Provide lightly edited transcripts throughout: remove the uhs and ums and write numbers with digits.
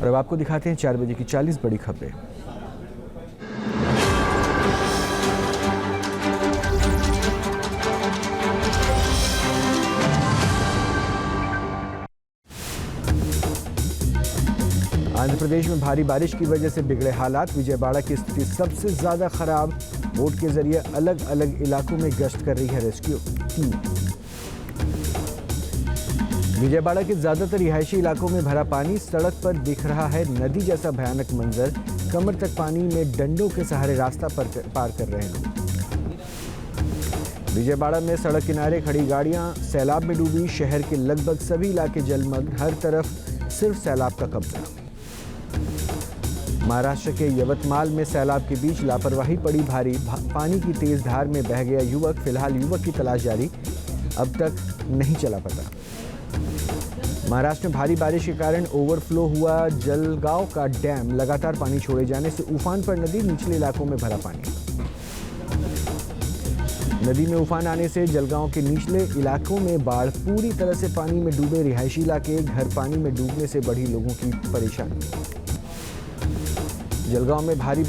और अब आपको दिखाते हैं 4 बजे की 40 बड़ी खबरें। आंध्र प्रदेश में भारी बारिश की वजह से बिगड़े हालात। विजयवाड़ा की स्थिति सबसे ज्यादा खराब। बोट के जरिए अलग अलग इलाकों में गश्त कर रही है रेस्क्यू टीम। विजयवाड़ा के ज्यादातर रिहायशी इलाकों में भरा पानी। सड़क पर दिख रहा है नदी जैसा भयानक मंजर। कमर तक पानी में डंडों के सहारे रास्ता पार कर रहे हैं लोग। विजयवाड़ा में सड़क किनारे खड़ी गाड़ियां सैलाब में डूबी। शहर के लगभग सभी इलाके जलमग्न। हर तरफ सिर्फ सैलाब का कब्जा। महाराष्ट्र के यवतमाल में सैलाब के बीच लापरवाही पड़ी भारी। पानी की तेज धार में बह गया युवक। फिलहाल युवक की तलाश जारी। अब तक नहीं चला पता। महाराष्ट्र में भारी बारिश के कारण ओवरफ्लो हुआ जलगांव का डैम। लगातार पानी छोड़े जाने से उफान पर नदी। निचले इलाकों में भरा पानी। नदी में उफान आने से जलगांव के निचले इलाकों में बाढ़। पूरी तरह से पानी में डूबे रिहायशी इलाके। घर पानी में डूबने से बढ़ी लोगों की परेशानी। जलगांव में भारी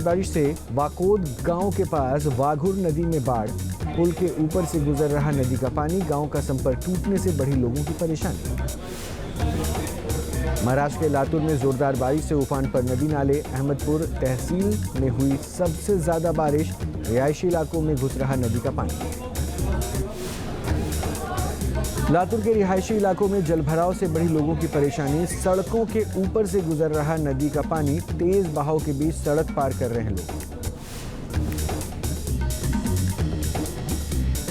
बारिश से वाकोद गांव के पास वाघुर नदी में बाढ़। पुल के ऊपर से गुजर रहा नदी का पानी। गांव का संपर्क टूटने से बढ़ी लोगों की परेशानी। महाराष्ट्र के लातूर में जोरदार बारिश से उफान पर नदी नाले। अहमदपुर तहसील में हुई सबसे ज्यादा बारिश। रिहायशी इलाकों में घुस रहा नदी का पानी। लातूर के रिहायशी इलाकों में जलभराव से बढ़ी लोगों की परेशानी। सड़कों के ऊपर से गुजर रहा नदी का पानी। तेज बहाव के बीच सड़क पार कर रहे हैं लोग।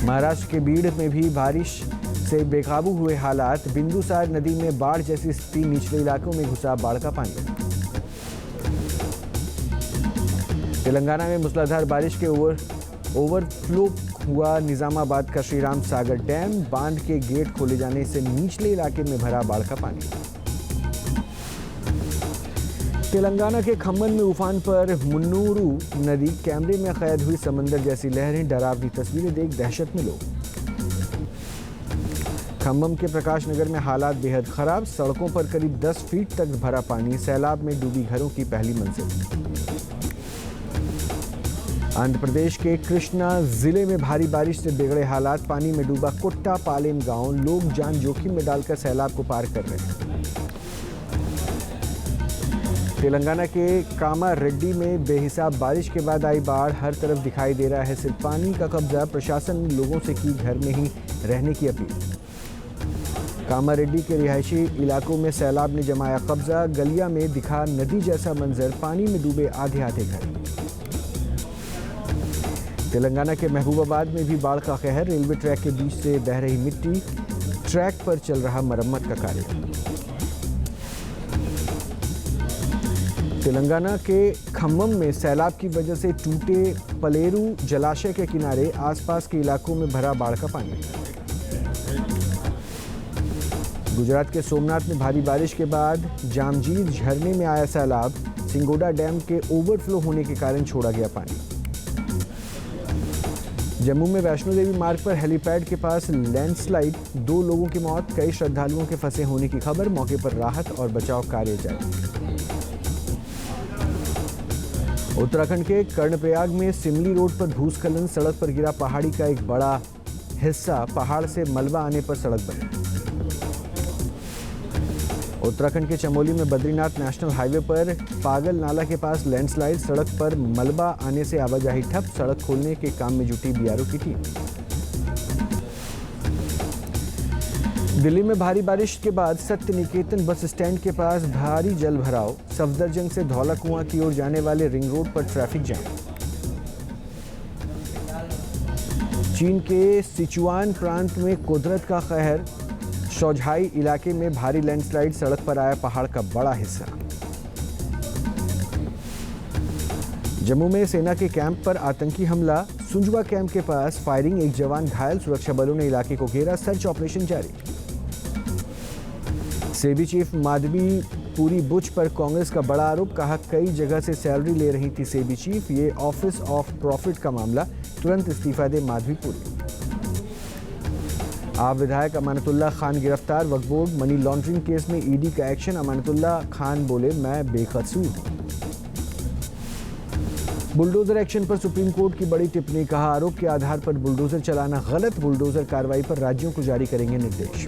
महाराष्ट्र के बीड़ में भी बारिश से बेकाबू हुए हालात। बिंदुसार नदी में बाढ़ जैसी स्थिति। निचले इलाकों में घुसा बाढ़ का पानी। तेलंगाना में मूसलाधार बारिश के ओवरफ्लो हुआ निजामाबाद का श्रीराम सागर डैम। बांध के गेट खोले जाने से निचले इलाके में भरा बाढ़ का पानी। तेलंगाना के खम्मम में उफान पर मुन्नूरू नदी। कैमरे में कैद हुई समंदर जैसी लहरें। डरावनी तस्वीरें देख दहशत में लोग। खम्मम के प्रकाश नगर में हालात बेहद खराब। सड़कों पर करीब 10 फीट तक भरा पानी। सैलाब में डूबी घरों की पहली मंजिल। आंध्र प्रदेश के कृष्णा जिले में भारी बारिश से बिगड़े हालात। पानी में डूबा कुट्टा पालेम गांव। लोग जान जोखिम में डालकर सैलाब को पार कर रहे हैं। तेलंगाना के कामारेड्डी में बेहिसाब बारिश के बाद आई बाढ़। हर तरफ दिखाई दे रहा है सिर्फ पानी का कब्जा। प्रशासन ने लोगों से की घर में ही रहने की अपील। कामारेड्डी के रिहायशी इलाकों में सैलाब ने जमाया कब्जा। गलिया में दिखा नदी जैसा मंजर। पानी में डूबे आधे आधे घर। तेलंगाना के महबूबाबाद में भी बाढ़ का कहर। रेलवे ट्रैक के बीच से बह रही मिट्टी। ट्रैक पर चल रहा मरम्मत का कार्य। तेलंगाना के खम्मम में सैलाब की वजह से टूटे पलेरू जलाशय के किनारे। आसपास के इलाकों में भरा बाढ़ का पानी। गुजरात के सोमनाथ में भारी बारिश के बाद जामजीर झरने में आया सैलाब। सिंगोडा डैम के ओवरफ्लो होने के कारण छोड़ा गया पानी। जम्मू में वैष्णो देवी मार्ग पर हेलीपैड के पास लैंडस्लाइड। 2 लोगों की मौत। कई श्रद्धालुओं के फंसे होने की खबर। मौके पर राहत और बचाव कार्य जारी। उत्तराखंड के कर्णप्रयाग में सिमली रोड पर भूस्खलन। सड़क पर गिरा पहाड़ी का एक बड़ा हिस्सा। पहाड़ से मलबा आने पर सड़क बंद। उत्तराखंड के चमोली में बद्रीनाथ नेशनल हाईवे पर पागल नाला के पास लैंडस्लाइड। सड़क पर मलबा आने से आवाजाही ठप। सड़क खोलने के काम में जुटी बीआरओ की टीम। दिल्ली में भारी बारिश के बाद सत्य निकेतन बस स्टैंड के पास भारी जल भराव। सफदरजंग से धौला कुआं की ओर जाने वाले रिंग रोड पर ट्रैफिक जाम। चीन के सिचुआन प्रांत में कुदरत का कहर। शौझाई इलाके में भारी लैंडस्लाइड। सड़क पर आया पहाड़ का बड़ा हिस्सा। जम्मू में सेना के कैंप पर आतंकी हमला। सुंजवा कैंप के पास फायरिंग। एक जवान घायल। सुरक्षा बलों ने इलाके को घेरा। सर्च ऑपरेशन जारी। सेबी चीफ माधवी पुरी बुच पर कांग्रेस का बड़ा आरोप। कहा कई जगह से सैलरी ले रही थी सेबी चीफ। ये ऑफिस ऑफ प्रॉफिट का मामला। तुरंत इस्तीफा दे माधवी पुरी। आप विधायक अमानतुल्लाह खान गिरफ्तार। वक्फ बोर्ड मनी लॉन्ड्रिंग केस में ईडी का एक्शन। अमानतुल्लाह खान बोले मैं बेकसूर हूं। बुलडोजर एक्शन पर सुप्रीम कोर्ट की बड़ी टिप्पणी। कहा आरोप के आधार पर बुलडोजर चलाना गलत। बुलडोजर कार्रवाई पर राज्यों को जारी करेंगे निर्देश।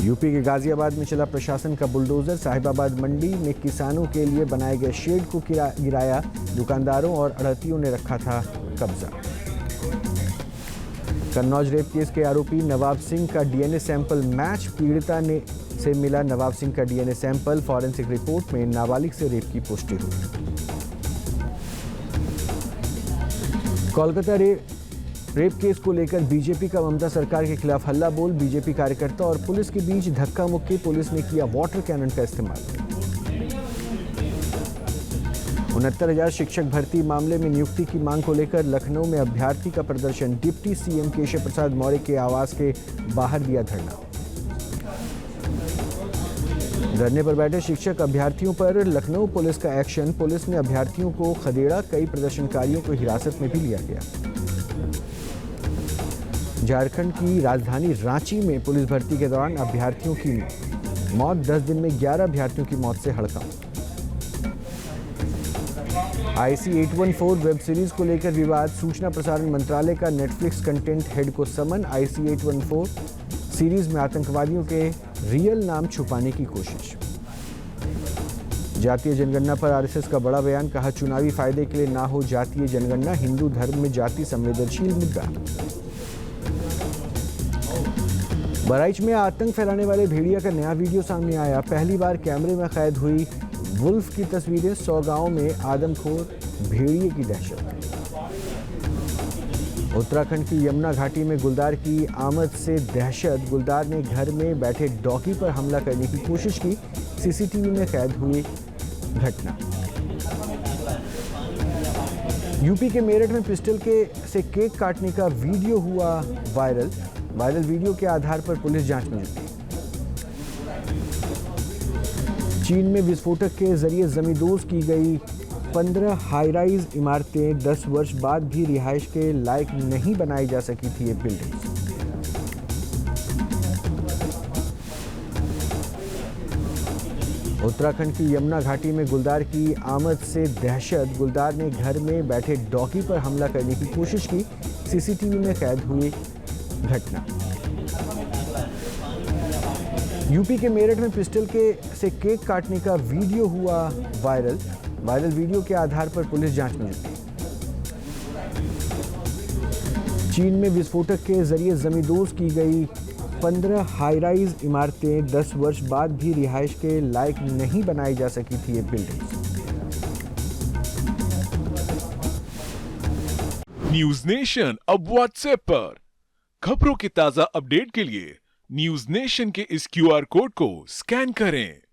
यूपी के गाजियाबाद में चला प्रशासन का बुलडोजर। साहिबाबाद मंडी में किसानों के लिए बनाए गए शेड को गिराया। दुकानदारों और अड़तियों ने रखा था कब्जा। कन्नौज रेप केस के आरोपी नवाब सिंह का डीएनए सैंपल मैच। पीड़िता ने से मिला नवाब सिंह का डीएनए सैंपल। फॉरेंसिक रिपोर्ट में नाबालिग से रेप की पुष्टि हुई। कोलकाता रेप केस को लेकर बीजेपी का ममता सरकार के खिलाफ हल्ला बोल। बीजेपी कार्यकर्ता और पुलिस के बीच धक्का मुक्की। पुलिस ने किया वाटर कैनन का इस्तेमाल। 69,000 शिक्षक भर्ती मामले में नियुक्ति की मांग को लेकर लखनऊ में अभ्यर्थी का प्रदर्शन। डिप्टी सीएम केशव प्रसाद मौर्य के आवास के बाहर दिया धरना। धरने पर बैठे शिक्षक अभ्यर्थियों पर लखनऊ पुलिस का एक्शन। पुलिस ने अभ्यर्थियों को खदेड़ा। कई प्रदर्शनकारियों को हिरासत में भी लिया गया। झारखंड की राजधानी रांची में पुलिस भर्ती के दौरान अभ्यर्थियों की मौत। 10 दिन में 11 अभ्यर्थियों की मौत से हड़कंप। IC 814 वेब सीरीज को लेकर विवाद। सूचना प्रसारण मंत्रालय का नेटफ्लिक्स कंटेंट हेड को समन। IC 814 सीरीज में आतंकवादियों के रियल नाम छुपाने की कोशिश। जातीय जनगणना पर आरएसएस का बड़ा बयान। कहा चुनावी फायदे के लिए ना हो जातीय जनगणना। हिंदू धर्म में जाति संवेदनशील मुद्दा। बहराइच में आतंक फैलाने वाले भेड़िया का नया वीडियो सामने आया। पहली बार कैमरे में कैद हुई वुल्फ की तस्वीरें। 100 गांवों में आदमखोर भेड़िए की दहशत। उत्तराखंड की यमुना घाटी में गुलदार की आमद से दहशत। गुलदार ने घर में बैठे डॉगी पर हमला करने की कोशिश की। सीसीटीवी में कैद हुई घटना। यूपी के मेरठ में पिस्टल से केक काटने का वीडियो हुआ वायरल। वायरल वीडियो के आधार पर पुलिस जांच में जुटी। चीन में विस्फोटक के जरिए जमींदोज की गई 15 हाई राइज इमारतें। 10 वर्ष बाद भी रिहाइश के लायक नहीं बनाई जा सकी थी ये बिल्डिंग्स। उत्तराखंड की यमुना घाटी में गुलदार की आमद से दहशत। गुलदार ने घर में बैठे डॉगी पर हमला करने की कोशिश की। सीसीटीवी में कैद हुई घटना। यूपी के मेरठ में पिस्टल से केक काटने का वीडियो हुआ वायरल। वायरल वीडियो के आधार पर पुलिस जांच में जुटी। चीन में विस्फोटक के जरिए जमींदोज की गई 15 हाई राइज इमारतें। 10 वर्ष बाद भी रिहाइश के लायक नहीं बनाई जा सकी थी ये बिल्डिंग्स। न्यूज नेशन अब व्हाट्सएप पर खबरों के ताजा अपडेट के लिए न्यूज नेशन के इस QR कोड को स्कैन करें।